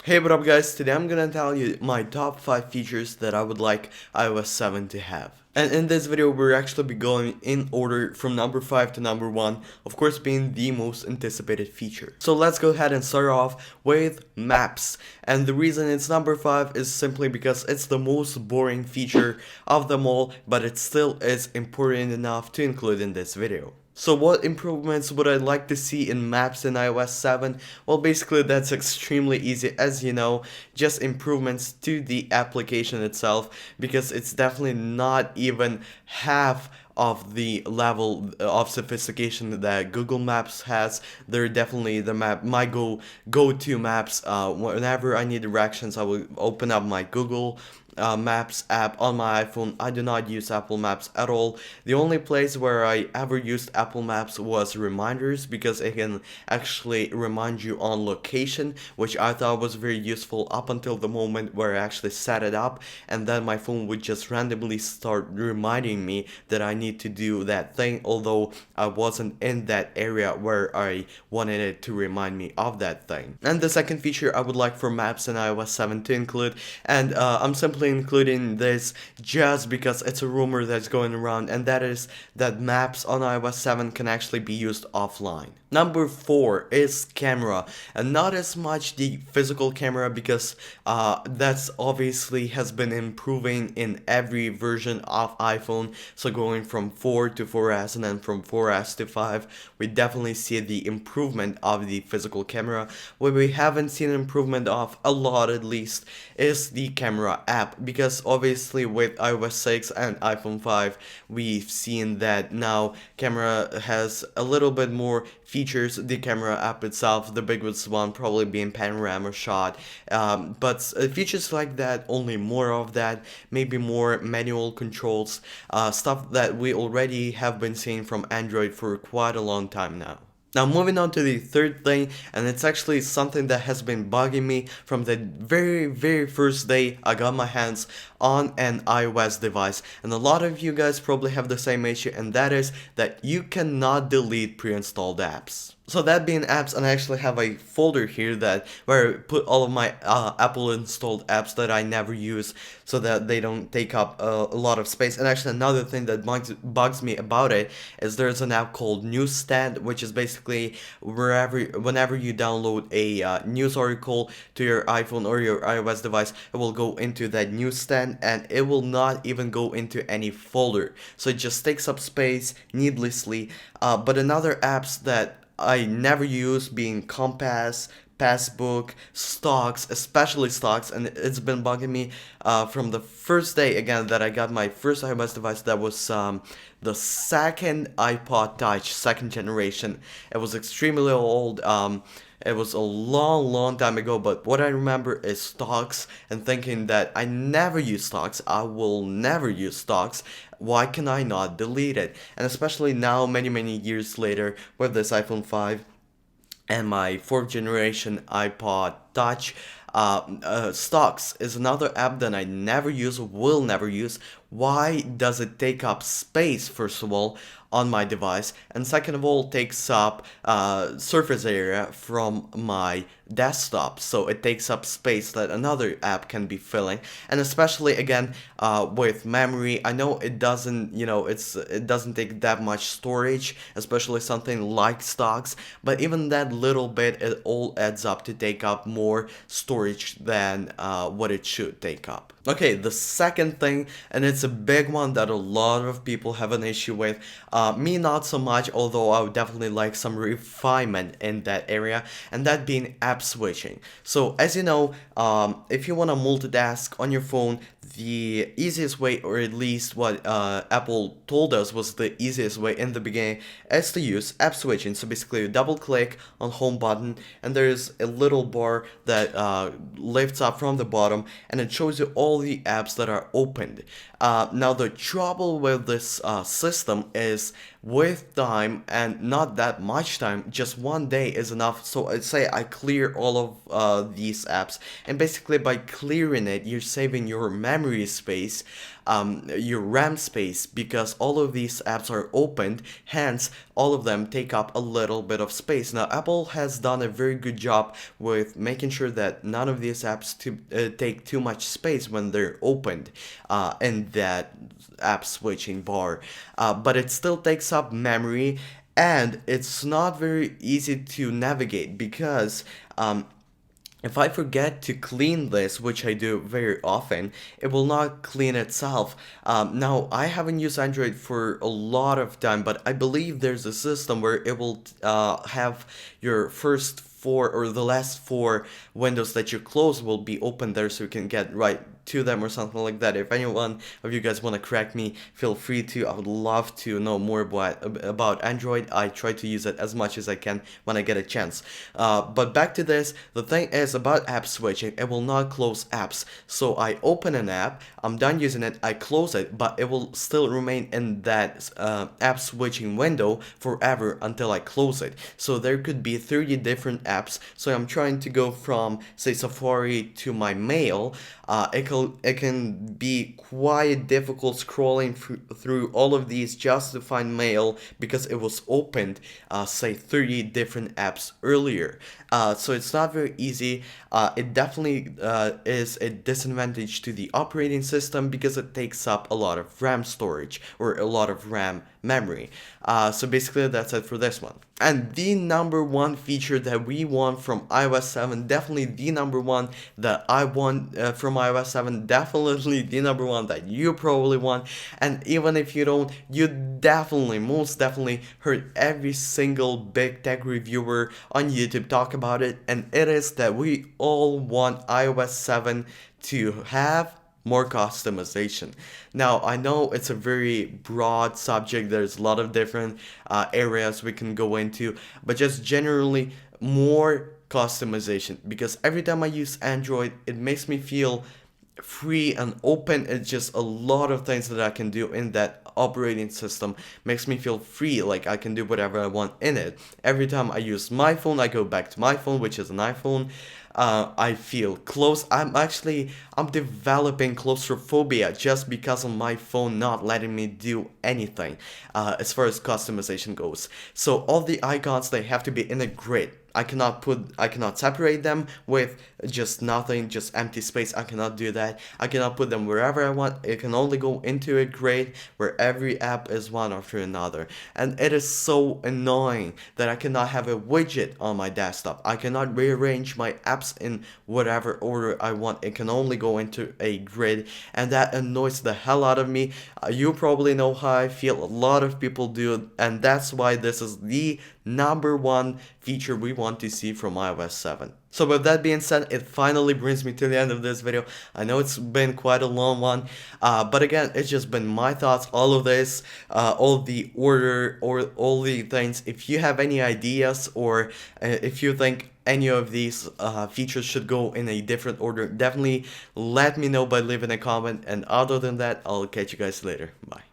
Hey, what up guys? Today I'm gonna tell you my top 5 features that I would like iOS 7 to have. And in this video we're actually be going in order from number 5 to number 1, of course being the most anticipated feature. So let's go ahead and start off with Maps. And the reason it's number 5 is simply because it's the most boring feature of them all, but it still is important enough to include in this video. So what improvements would I like to see in Maps in iOS 7? Well, basically that's extremely easy, as you know, just improvements to the application itself, because it's definitely not even half of the level of sophistication that Google Maps has. They're definitely my go-to maps. Whenever I need directions, I will open up my Google Maps app on my iPhone. I do not use Apple Maps at all. The only place where I ever used Apple Maps was reminders, because it can actually remind you on location, which I thought was very useful up until the moment where I actually set it up, and then my phone would just randomly start reminding me that I need to do that thing, although I wasn't in that area where I wanted it to remind me of that thing. And the second feature I would like for Maps in iOS 7 to include, and I'm simply including this just because it's a rumor that's going around, and that is that Maps on iOS 7 can actually be used offline. Number 4 is camera, and not as much the physical camera, because that's obviously has been improving in every version of iPhone. So going from 4 to 4S and then from 4S to 5, we definitely see the improvement of the physical camera. What we haven't seen an improvement of, a lot at least, is the camera app, because obviously with iOS 6 and iPhone 5 we've seen that now camera has a little bit more features. The camera app itself, the biggest one probably being panorama shot, but features like that, only more of that, maybe more manual controls, stuff that we already have been seeing from Android for quite a long time now. Now moving on to the third thing, and it's actually something that has been bugging me from the very first day I got my hands on an iOS device, and a lot of you guys probably have the same issue, and that is that you cannot delete pre-installed apps. So that being apps, and I actually have a folder here that where I put all of my Apple installed apps that I never use, so that they don't take up a lot of space. And actually another thing that bugs me about it is there's an app called Newsstand, which is basically whenever you download a news article to your iPhone or your iOS device, it will go into that newsstand, and it will not even go into any folder. So it just takes up space needlessly. But another apps that I never use, being Compass, Passbook, Stocks, especially Stocks, and it's been bugging me from the first day again that I got my first iOS device. That was the second iPod Touch, second generation. It was extremely old. It was a long time ago, but what I remember is Stocks, and thinking that I never use Stocks, I will never use Stocks. Why can I not delete it? And especially now, many years later, with this iPhone 5 and my fourth generation iPod Touch, Stocks is another app that I never use, will never use. Why does it take up space, first of all, on my device, and second of all, takes up surface area from my desktop, so it takes up space that another app can be filling. And especially again with memory, I know it doesn't, it doesn't take that much storage, especially something like Stocks, but even that little bit, it all adds up to take up more storage than what it should take up. Okay, the second thing, and it's a big one that a lot of people have an issue with, me not so much, although I would definitely like some refinement in that area, and that being app switching. So as you know, if you want to multitask on your phone, the easiest way, or at least what Apple told us was the easiest way in the beginning, is to use app switching. So basically you double click on home button, and there's a little bar that lifts up from the bottom, and it shows you all the apps that are opened. Now the trouble with this system is, with time, and not that much time, just one day is enough. So I'd say I clear all of these apps, and basically by clearing it, you're saving your memory space. your RAM space, because all of these apps are opened, hence all of them take up a little bit of space. Now Apple has done a very good job with making sure that none of these apps take too much space when they're opened in that app switching bar, but it still takes up memory, and it's not very easy to navigate because if I forget to clean this, which I do very often, it will not clean itself. Now, I haven't used Android for a lot of time, but I believe there's a system where it will have your first four or the last four windows that you close will be open there, so you can get right to them or something like that. If anyone of you guys want to correct me, feel free to. I would love to know more about Android. I try to use it as much as I can when I get a chance. But back to this, the thing is about app switching, it will not close apps. So I open an app, I'm done using it, I close it, but it will still remain in that app switching window forever until I close it. So there could be 30 different apps. So I'm trying to go from, say, Safari to my mail. It can be quite difficult scrolling through all of these just to find mail because it was opened, say, 30 different apps earlier. So it's not very easy. It definitely is a disadvantage to the operating system because it takes up a lot of RAM storage or a lot of RAM memory. So basically that's it for this one. And the number one feature that we want from iOS 7, definitely the number one that I want from iOS 7, definitely the number one that you probably want. And even if you don't, you definitely, most definitely heard every single big tech reviewer on YouTube talk about it. And it is that we all want iOS 7 to have more customization. Now, I know it's a very broad subject, there's a lot of different areas we can go into, but just generally more customization, because every time I use Android, it makes me feel free and open. It's just a lot of things that I can do in that operating system makes me feel free, like I can do whatever I want in it. Every time I use my phone, I go back to my phone, which is an iPhone. I feel close. I'm developing claustrophobia just because of my phone not letting me do anything as far as customization goes. So all the icons, they have to be in a grid. I cannot separate them with just nothing, just empty space. I cannot do that. I cannot put them wherever I want. It can only go into a grid where every app is one after another. And it is so annoying that I cannot have a widget on my desktop. I cannot rearrange my apps in whatever order I want. It can only go into a grid, and that annoys the hell out of me. You probably know how I feel. A lot of people do, and that's why this is the number one feature we want to see from iOS 7. So with that being said, it finally brings me to the end of this video. I know it's been quite a long one, but again, it's just been my thoughts, all of this, all the order, or all the things. If you have any ideas, or if you think any of these features should go in a different order, definitely let me know by leaving a comment. And other than that, I'll catch you guys later. Bye.